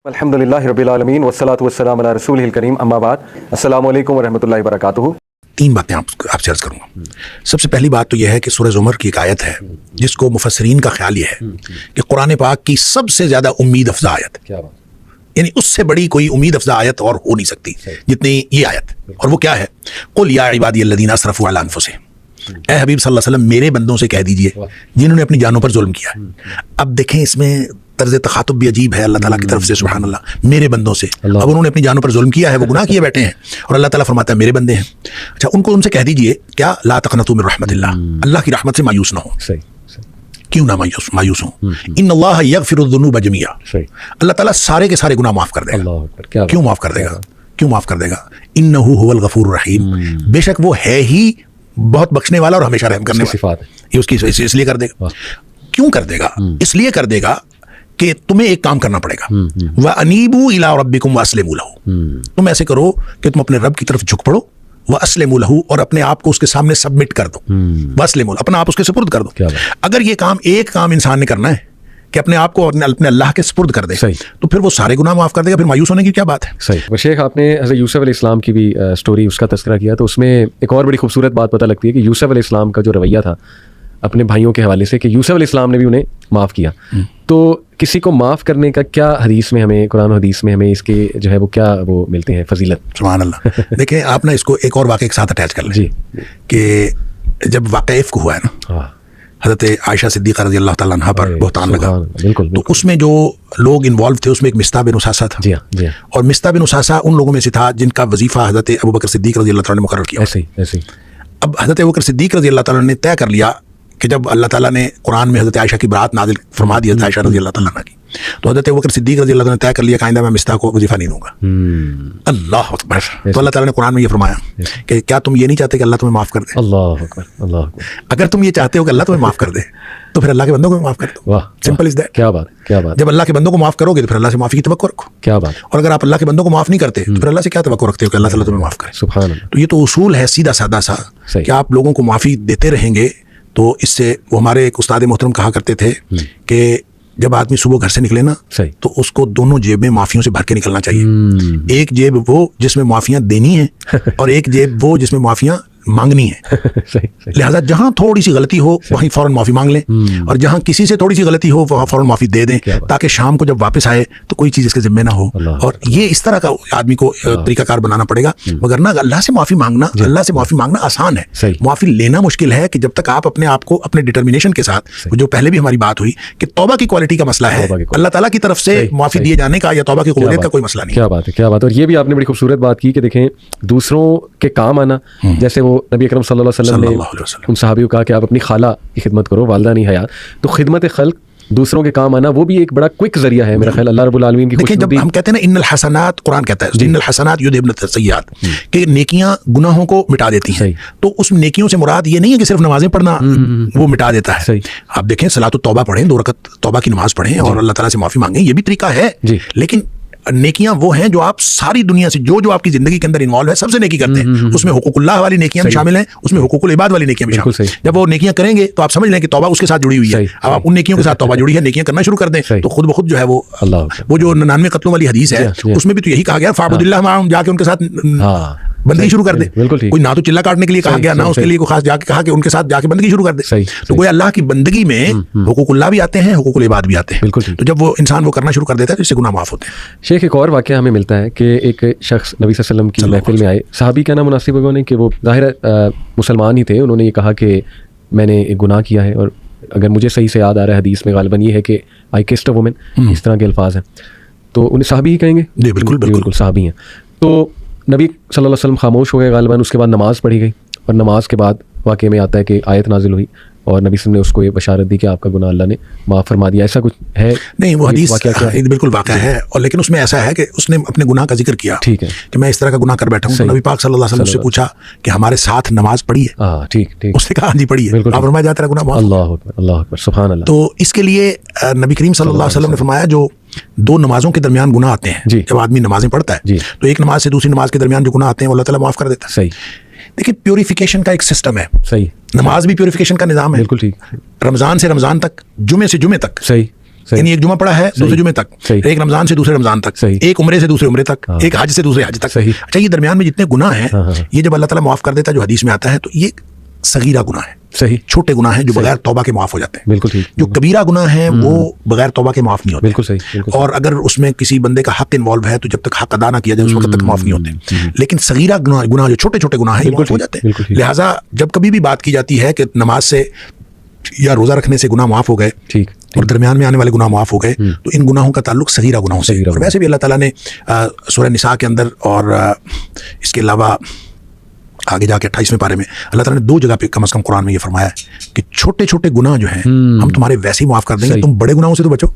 الحمدللہ رب العالمین والصلاۃ والسلام علی رسولہ الکریم اما بعد السلام علیکم ورحمۃ اللہ وبرکاتہ۔ تین باتیں آپ سے عرض کروں گا۔ سب سے پہلی بات تو یہ ہے کہ سورہ زمر کی ایک آیت ہے جس کو مفسرین کا خیال یہ ہے کہ قرآن پاک کی سب سے زیادہ امید افزا آیت، یعنی اس سے بڑی کوئی امید افزا آیت اور ہو نہیں سکتی جتنی یہ آیت۔ اور وہ کیا ہے؟ قل یا عبادی الذین اسرفوا علی انفسہم، اے حبیب صلی اللہ علیہ وسلم میرے بندوں سے کہہ دیجئے جنہوں نے اپنی جانوں پر ظلم کیا ہے۔ اب دیکھیں اس میں طرز تخاطب بھی عجیب ہے اللہ تعالیٰ کی طرف سے، سبحان اللہ، میرے بندوں سے۔ اب انہوں نے اپنی جانوں پر ظلم کیا ہے، وہ گناہ کیے بیٹھے ہیں، اور اللہ تعالیٰ فرماتا ہے میرے بندے ہیں۔ اچھا ان سے کہہ دیجئے کیا لا تقنطوا من رحمت اللہ، اللہ کی رحمت سے مایوس نہ ہو۔ کیوں نہ مایوس ہوں؟ ان اللہ یغفر الذنوب جميعا، اللہ تعالیٰ سارے کے سارے گناہ معاف کر دے گا۔ کیوں معاف کر دے گا؟ کیوں معاف کر دے گا؟ انہ هو الغفور الرحیم، بے شک وہ ہے ہی بہت بخشنے والا اور ہمیشہ رحم کرنے والا۔ یہ اس کی اس لیے کر دے گا۔ کیوں کر دے گا؟ اس لیے کر دے گا کہ تمہیں ایک کام کرنا پڑے گا، وَأَنِيبُوا إِلَىٰ رَبِّكُمْ وَأَسْلِمُوا لَهُ، تم ایسے کرو کہ تم اپنے رب کی طرف جھک پڑو، وَأَسْلِمُوا لَهُ، اور اپنے آپ کو اس کے سامنے سبمٹ کر دو، وَأَسْلِمُوا، اپنا آپ اس کے سپرد کر دو۔ اگر یہ کام ایک کام انسان نے کرنا ہے کہ اپنے آپ کو اپنے اللہ کے سپرد کر دے تو پھر وہ سارے گناہ معاف کر دے گا، پھر مایوس ہونے کی کیا بات ہے؟ صحیح۔ شیخ آپ نے حضرت یوسف علیہ السلام کی بھی سٹوری اس کا تذکرہ کیا، تو اس میں ایک اور بڑی خوبصورت بات پتہ لگتی ہے کہ یوسف علیہ السلام کا جو رویہ تھا اپنے بھائیوں کے حوالے سے، کہ یوسف علیہ السلام نے بھی انہیں معاف کیا۔ تو کسی کو معاف کرنے کا کیا حدیث میں ہمیں، قرآن و حدیث میں ہمیں اس کے جو ہے وہ کیا وہ ملتے ہیں فضیلت؟ سبحان اللہ۔ دیکھیں آپ نے اس کو ایک اور واقعے کے ساتھ اٹیچ کر لیں کہ جب واقعہ عفق ہوا ہے نا، حضرت عائشہ صدیقہ رضی اللہ تعالیٰ عنہ پر بہتان لگا، تو اس میں جو لوگ انوالو تھے اس میں ایک مصطح بن اساسہ تھا، اور مصطح بن اساسہ ان لوگوں میں سے تھا جن کا وظیفہ حضرت ابوبکر صدیق رضی اللہ تعالیٰ نے مقرر کیا۔ اب حضرت ابوبکر صدیق رضی اللہ تعالیٰ نے طے کر لیا کہ جب اللہ تعالیٰ نے قرآن میں حضرت عائشہ کی برات نازل فرما دی، حضرت عائشہ رضی اللہ تعالیٰ عنہ کی، تو حضرت ابوبکر صدیق رضی اللہ تعالیٰ نے طے کر لیا کہ آئندہ میں مصطح کو وظیفہ نہیں دوں گا۔ اللہ اکبر۔ تو اللہ تعالیٰ نے قرآن میں یہ فرمایا کہ کیا تم یہ نہیں چاہتے کہ اللہ تمہیں معاف کر دے؟ اللہ اکبر، اللہ اکبر۔ اگر تم یہ چاہتے ہو کہ اللہ تمہیں معاف کر دے تو پھر اللہ کے بندوں کو معاف کر دو۔ Simple is that. کیا بات، کیا بات۔ جب اللہ کے بندوں کو معاف کرو گے تو پھر اللہ سے معافی کی توقع رکھو۔ کیا بات۔ اور اگر آپ اللہ کے بندوں کو معاف نہیں کرتے تو پھر اللہ سے کیا توقع رکھتے ہو کہ اللہ تعالیٰ تمہیں معاف کرے؟ سبحان اللہ۔ تو یہ تو اصول ہے سیدھا سادہ سا کہ آپ لوگوں کو معافی دیتے رہیں گے تو اس سے، وہ ہمارے ایک استاد محترم کہا کرتے تھے کہ جب آدمی صبح گھر سے نکلے نا تو اس کو دونوں جیب میں معافیوں سے بھر کے نکلنا چاہیے۔ ایک جیب وہ جس میں معافیاں دینی ہیں اور ایک جیب وہ جس میں معافیاں مانگنی ہے۔ لہذا جہاں تھوڑی سی غلطی ہو وہیں فوراً معافی مانگ لیں، اور جہاں کسی سے تھوڑی سی غلطی ہو وہاں فوراً معافی دے دیں، تاکہ شام کو جب واپس آئے تو کوئی چیز اس کے ذمہ نہ ہو۔ اور یہ اس طرح کا آدمی کو طریقہ کار بنانا پڑے گا، وگرنہ اللہ سے معافی مانگنا، اللہ سے معافی مانگنا آسان ہے، معافی لینا مشکل ہے۔ کہ جب تک آپ اپنے آپ کو اپنے ڈٹرمنیشن کے ساتھ، جو پہلے بھی ہماری بات ہوئی کہ توبہ کی کوالٹی کا مسئلہ ہے، اللہ تعالیٰ کی طرف سے معافی دیے جانے کا یا توبہ کی قبولیت کا کوئی مسئلہ نہیں۔ کیا بات ہے، کیا بات ہے۔ اور یہ بھی آپ نے بڑی خوبصورت بات کی کہ دیکھیں دوسروں کے کام آنا، جیسے وہ نبی اکرم صلی اللہ علیہ وسلم نے ان صحابیوں کو کہا کہ آپ اپنی خالہ کی خدمت کرو، والدہ نہیں حیات، تو خدمت خلق، دوسروں کے کام آنا، وہ بھی ایک بڑا کوئک ذریعہ ہے میرا خیال اللہ رب العالمین کی خوشنودی۔ جب ہم کہتے ہیں نا ان الحسنات، قرآن کہتا ہے ان الحسنات یذھبن السیئات، کہ نیکیاں گناہوں کو مٹا دیتی ہیں، تو اس نیکیوں سے مراد یہ نہیں ہے کہ صرف نمازیں پڑھنا وہ مٹا دیتا ہے۔ آپ دیکھیں صلاۃ التوبہ پڑھیں، 2 رکعت توبہ کی نماز پڑھیں اور اللہ تعالیٰ سے معافی مانگیں، یہ بھی طریقہ ہے، لیکن نیکیاں وہ ہیں جو آپ ساری دنیا سے جو آپ کی زندگی کے اندر انوالو ہے سب سے نیکی کرتے ہیں، اس میں حقوق اللہ والی نیکیاں بھی شامل ہیں، اس میں حقوق العباد والی نیکیاں بھی شامل ہیں۔ جب وہ نیکیاں کریں گے تو آپ سمجھ لیں کہ توبہ اس کے ساتھ جڑی ہوئی ہے، اب آپ ان نیکیوں کے ساتھ توبہ جڑی ہے، نیکیاں کرنا شروع کر دیں تو خود بخود جو ہے وہ جو 99 قتلوں والی حدیث ہے اس میں بھی تو یہی کہا گیا فاعبد اللہ معہم، جا کے ان کے ساتھ بندگی شروع کر دے۔ کوئی نہ تو چلا کاٹنے کے لیے کہا گیا، نہ اس کے لیے کوئی خاص جا کے کہا کہ ان کے ساتھ جا کے بندگی شروع کر دے۔ تو کوئی اللہ کی بندگی میں حقوق اللہ بھی آتے ہیں، حقوق العباد بھی آتے ہیں، تو جب وہ انسان وہ کرنا شروع کر دیتا ہے تو اس سے گناہ معاف ہوتے ہیں۔ شیخ ایک اور واقعہ ہمیں ملتا ہے کہ ایک شخص نبی صلی اللہ علیہ وسلم کی محفل میں آئے، صحابی کہنا مناسب ہوگا نہیں کہ وہ ظاہر مسلمان ہی تھے، انہوں نے یہ کہا کہ میں نے ایک گناہ کیا ہے، اور اگر مجھے صحیح سے یاد آ رہا ہے حدیث میں غالباً یہ ہے کہ آئی کسڈ اے وومن، اس طرح کے الفاظ ہیں، تو انہیں صحابی ہی کہیں گے؟ جی بالکل صحابی ہیں۔ تو نبی صلی اللہ علیہ وسلم خاموش ہو گئے غالباً، اس کے بعد نماز پڑھی گئی، اور نماز کے بعد واقعے میں آتا ہے کہ آیت نازل ہوئی اور نبی صلی اللہ علیہ وسلم نے اس کو یہ بشارت دی کہ آپ کا گناہ اللہ نے معاف فرما دیا۔ ایسا کچھ ہے؟ نہیں، وہ حدیث بالکل واقعہ ہے، اور لیکن اس میں ایسا ہے کہ اس نے اپنے گناہ کا ذکر کیا، ٹھیک ہے، کہ میں اس طرح کا گناہ کر بیٹھا ہوں، تو نبی پاک صلی اللہ علیہ وسلم سے پوچھا کہ ہمارے ساتھ نماز پڑھی ہے؟ ٹھیک، اس نے کہا جی پڑھی ہے۔ آپ فرمایا جاتا ہے گناہ معاف۔ اللہ اکبر، اللہ اکبر، سبحان اللہ۔ تو اس کے لیے نبی کریم صلی اللہ علیہ وسلم نے فرمایا جو 2 نمازوں کے درمیان گناہ آتے ہیں، جب آدمی نمازیں پڑھتا ہے تو ایک نماز سے دوسری نماز کے درمیان جو گناہ آتے ہیں وہ اللہ تعالیٰ معاف کر دیتا ہے۔ صحیح۔ دیکھیں پیوریفیکیشن کا ایک سسٹم ہے، صحیح، نماز بھی پیوریفیکیشن کا نظام ہے، بالکل ٹھیک، رمضان سے رمضان تک، جمعے سے جمعے تک، صحیح یعنی ایک جمعہ پڑا ہے دوسرے جمعے تک، ایک رمضان سے دوسرے رمضان تک، ایک عمرے سے دوسرے عمرے تک، ایک حج سے دوسرے حج تک. اچھا یہ درمیان میں جتنے گناہ ہیں یہ جب اللہ تعالیٰ معاف کر دیتا ہے جو حدیث میں آتا ہے تو یہ صغیرہ گناہ ہے، صحیح، چھوٹے گناہ ہیں جو بغیر توبہ کے معاف ہو جاتے ہیں. بالکل ٹھیک. جو کبیرہ گناہ ہیں وہ بغیر توبہ کے معاف نہیں ہوتے. بالکل صحیح. اور اگر اس میں کسی بندے کا حق انوالو ہے تو جب تک حق ادا نہ کیا جائے اس وقت تک معاف نہیں ہوتے. لیکن صغیرہ گناہ جو چھوٹے چھوٹے گناہ ہیں معاف ہو جاتے ہیں. لہٰذا جب کبھی بھی بات کی جاتی ہے کہ نماز سے یا روزہ رکھنے سے گناہ معاف ہو گئے اور درمیان میں آنے والے گناہ معاف ہو گئے تو ان گناہوں کا تعلق صغیرہ گناہوں سے. اور ویسے بھی اللہ تعالیٰ نے سورہ نساء کے اندر اور اس کے علاوہ آگے جا کے 28ویں پارے میں اللہ تعالیٰ نے 2 جگہ پہ کم از کم قرآن میں یہ فرمایا ہے کہ چھوٹے چھوٹے گناہ جو ہیں ہم تمہارے ویسے ہی معاف کر دیں گے، تم بڑے گناہوں سے تو بچو.